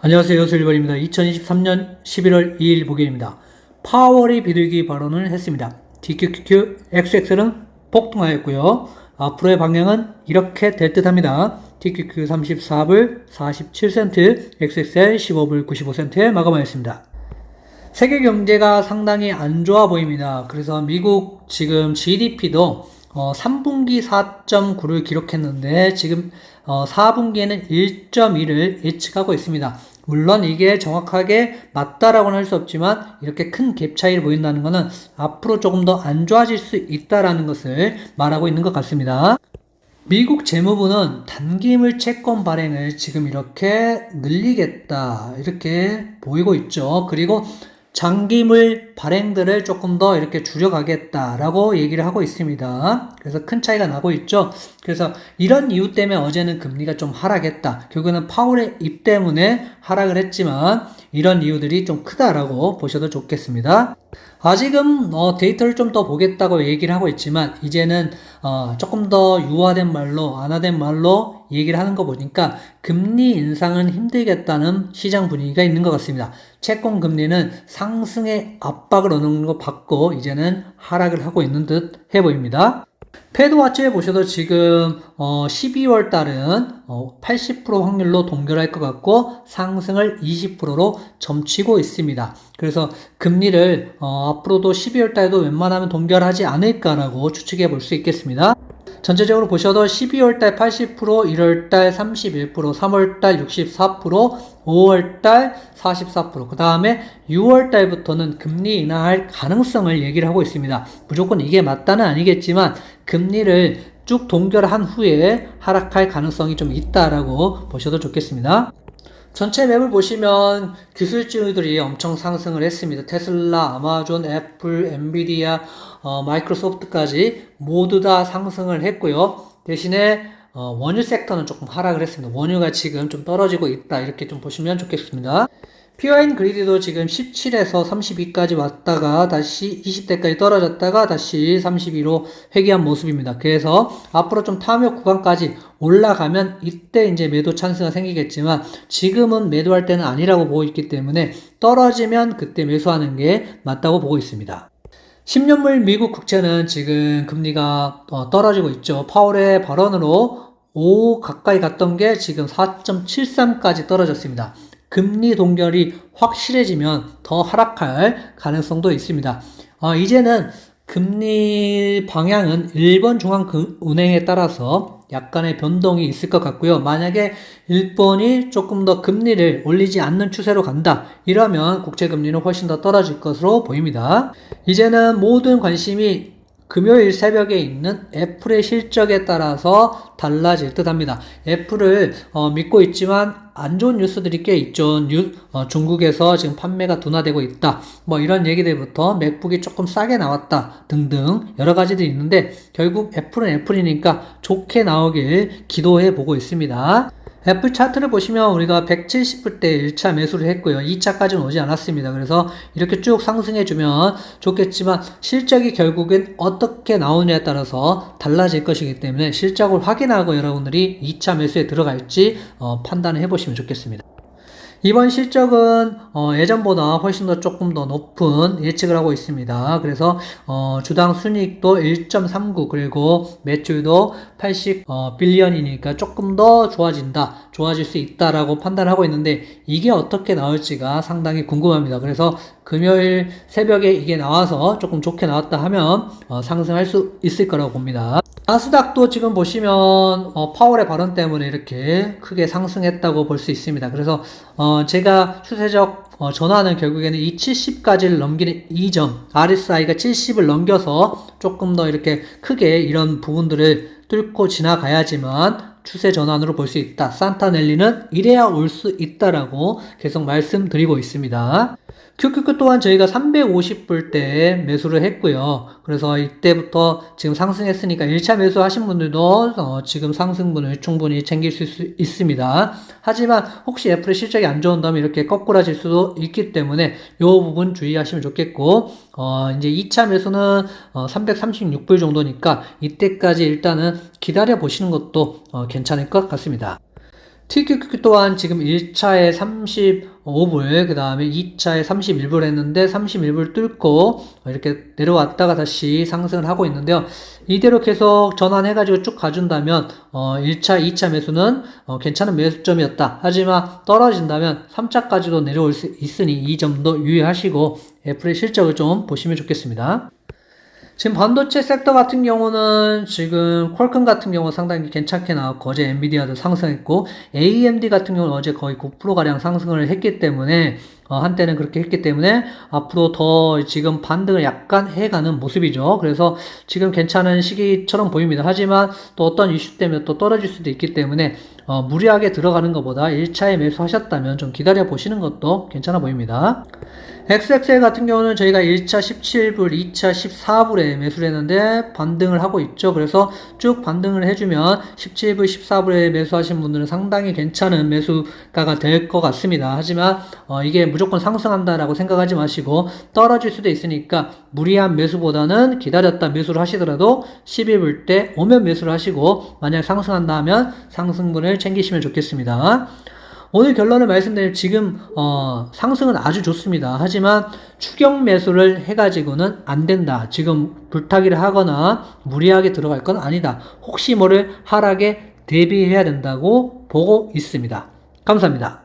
안녕하세요. 요술일벌입니다. 2023년 11월 2일 목요일입니다. 파월이 비둘기 발언을 했습니다. DQQQ XX는 폭등하였고요. 앞으로의 방향은 이렇게 될 듯합니다. DQQ 34불 47센트, XXL 15불 95센트에 마감하였습니다. 세계 경제가 상당히 안 좋아 보입니다. 그래서 미국 지금 GDP도 3분기 4.9를 기록했는데 지금 4분기에는 1.1을 예측하고 있습니다. 물론 이게 정확하게 맞다라고는 할 수 없지만 이렇게 큰 갭 차이를 보인다는 것은 앞으로 조금 더 안 좋아질 수 있다라는 것을 말하고 있는 것 같습니다. 미국 재무부는 단기물 채권 발행을 지금 이렇게 늘리겠다 이렇게 보이고 있죠. 그리고 장기물 발행들을 조금 더 이렇게 줄여가겠다라고 얘기를 하고 있습니다. 그래서 큰 차이가 나고 있죠. 그래서 이런 이유 때문에 어제는 금리가 좀 하락했다. 결국에는 파월의 입 때문에 하락을 했지만 이런 이유들이 좀 크다라고 보셔도 좋겠습니다. 아직은 데이터를 좀 더 보겠다고 얘기를 하고 있지만 이제는 조금 더 유화된 말로 완화된 말로 얘기를 하는 거 보니까 금리 인상은 힘들겠다는 시장 분위기가 있는 것 같습니다. 채권 금리는 상승의 압박을 어느 정도 받고 이제는 하락을 하고 있는 듯 해 보입니다. 패드와치에 보셔도 지금 12월 달은 80% 확률로 동결할 것 같고 상승을 20%로 점치고 있습니다. 그래서 금리를 앞으로도 12월 달에도 웬만하면 동결하지 않을까라고 추측해 볼 수 있겠습니다. 전체적으로 보셔도 12월달 80%, 1월달 31%, 3월달 64%, 5월달 44%, 그 다음에 6월달부터는 금리 인하할 가능성을 얘기를 하고 있습니다. 무조건 이게 맞다는 아니겠지만 금리를 쭉 동결한 후에 하락할 가능성이 좀 있다라고 보셔도 좋겠습니다. 전체 맵을 보시면 기술주들이 엄청 상승을 했습니다. 테슬라, 아마존, 애플, 엔비디아, 마이크로소프트까지 모두 다 상승을 했고요. 대신에 원유 섹터는 조금 하락을 했습니다. 원유가 지금 좀 떨어지고 있다 이렇게 좀 보시면 좋겠습니다. 피어인 그리드도 지금 17에서 32까지 왔다가 다시 20대까지 떨어졌다가 다시 32로 회귀한 모습입니다. 그래서 앞으로 좀 탐욕 구간까지 올라가면 이때 이제 매도 찬스가 생기겠지만 지금은 매도할 때는 아니라고 보고 있기 때문에 떨어지면 그때 매수하는 게 맞다고 보고 있습니다. 10년물 미국 국채는 지금 금리가 떨어지고 있죠. 파월의 발언으로 5 가까이 갔던 게 지금 4.73까지 떨어졌습니다. 금리 동결이 확실해지면 더 하락할 가능성도 있습니다. 이제는 금리 방향은 일본 중앙은행에 따라서 약간의 변동이 있을 것 같고요. 만약에 일본이 조금 더 금리를 올리지 않는 추세로 간다. 이러면 국채금리는 훨씬 더 떨어질 것으로 보입니다. 이제는 모든 관심이 금요일 새벽에 있는 애플의 실적에 따라서 달라질 듯 합니다. 애플을 믿고 있지만 안 좋은 뉴스들이 꽤 있죠. 중국에서 지금 판매가 둔화되고 있다. 뭐 이런 얘기들부터 맥북이 조금 싸게 나왔다 등등 여러 가지들이 있는데 결국 애플은 애플이니까 좋게 나오길 기도해 보고 있습니다. 애플 차트를 보시면 우리가 170불 때 1차 매수를 했고요. 2차까지는 오지 않았습니다. 그래서 이렇게 쭉 상승해주면 좋겠지만 실적이 결국엔 어떻게 나오느냐에 따라서 달라질 것이기 때문에 실적을 확인하고 여러분들이 2차 매수에 들어갈지 판단을 해보시면 좋겠습니다. 이번 실적은 예전보다 훨씬 더 조금 더 높은 예측을 하고 있습니다. 그래서 주당 순이익도 1.39 그리고 매출도 80 빌리언이니까 조금 더 좋아질 수 있다라고 판단하고 있는데 이게 어떻게 나올지가 상당히 궁금합니다. 그래서 금요일 새벽에 이게 나와서 조금 좋게 나왔다 하면 상승할 수 있을 거라고 봅니다. 나스닥도 지금 보시면 파월의 발언 때문에 이렇게 크게 상승했다고 볼 수 있습니다. 그래서 제가 추세적 전환은 결국에는 이 70까지를 넘기는 이점 RSI가 70을 넘겨서 조금 더 이렇게 크게 이런 부분들을 뚫고 지나가야지만 추세 전환으로 볼 수 있다. 산타넬리는 이래야 올 수 있다라고 계속 말씀드리고 있습니다. QQQ 또한 저희가 350불 때 매수를 했고요. 그래서 이때부터 지금 상승했으니까 1차 매수 하신 분들도 지금 상승분을 충분히 챙길 수 있습니다. 하지만 혹시 애플의 실적이 안 좋은다면 이렇게 거꾸라질 수도 있기 때문에 이 부분 주의하시면 좋겠고 이제 2차 매수는 336불 정도니까 이때까지 일단은 기다려 보시는 것도 괜찮을 것 같습니다. TQQQ 또한 지금 1차에 35불, 그 다음에 2차에 31불 했는데 31불 뚫고 이렇게 내려왔다가 다시 상승을 하고 있는데요. 이대로 계속 전환해가지고 쭉 가준다면 1차, 2차 매수는 괜찮은 매수점이었다. 하지만 떨어진다면 3차까지도 내려올 수 있으니 이 점도 유의하시고 애플의 실적을 좀 보시면 좋겠습니다. 지금 반도체 섹터 같은 경우는 지금 퀄컴 같은 경우 상당히 괜찮게 나왔고 어제 엔비디아도 상승했고 AMD 같은 경우는 어제 거의 9%가량 상승을 했기 때문에 한때는 그렇게 했기 때문에 앞으로 더 지금 반등을 약간 해가는 모습이죠. 그래서 지금 괜찮은 시기처럼 보입니다. 하지만 또 어떤 이슈 때문에 또 떨어질 수도 있기 때문에 무리하게 들어가는 것보다 1차에 매수하셨다면 좀 기다려 보시는 것도 괜찮아 보입니다. XXL 같은 경우는 저희가 1차 17불, 2차 14불에 매수를 했는데 반등을 하고 있죠. 그래서 쭉 반등을 해주면 17불, 14불에 매수하신 분들은 상당히 괜찮은 매수가가 될 것 같습니다. 하지만 이게 무조건 상승한다라고 생각하지 마시고 떨어질 수도 있으니까 무리한 매수보다는 기다렸다 매수를 하시더라도 12불 때 오면 매수를 하시고 만약 상승한다 하면 상승분을 챙기시면 좋겠습니다. 오늘 결론을 말씀드리면 지금 상승은 아주 좋습니다. 하지만 추격 매수를 해가지고는 안 된다. 지금 불타기를 하거나 무리하게 들어갈 건 아니다. 혹시 모를 하락에 대비해야 된다고 보고 있습니다. 감사합니다.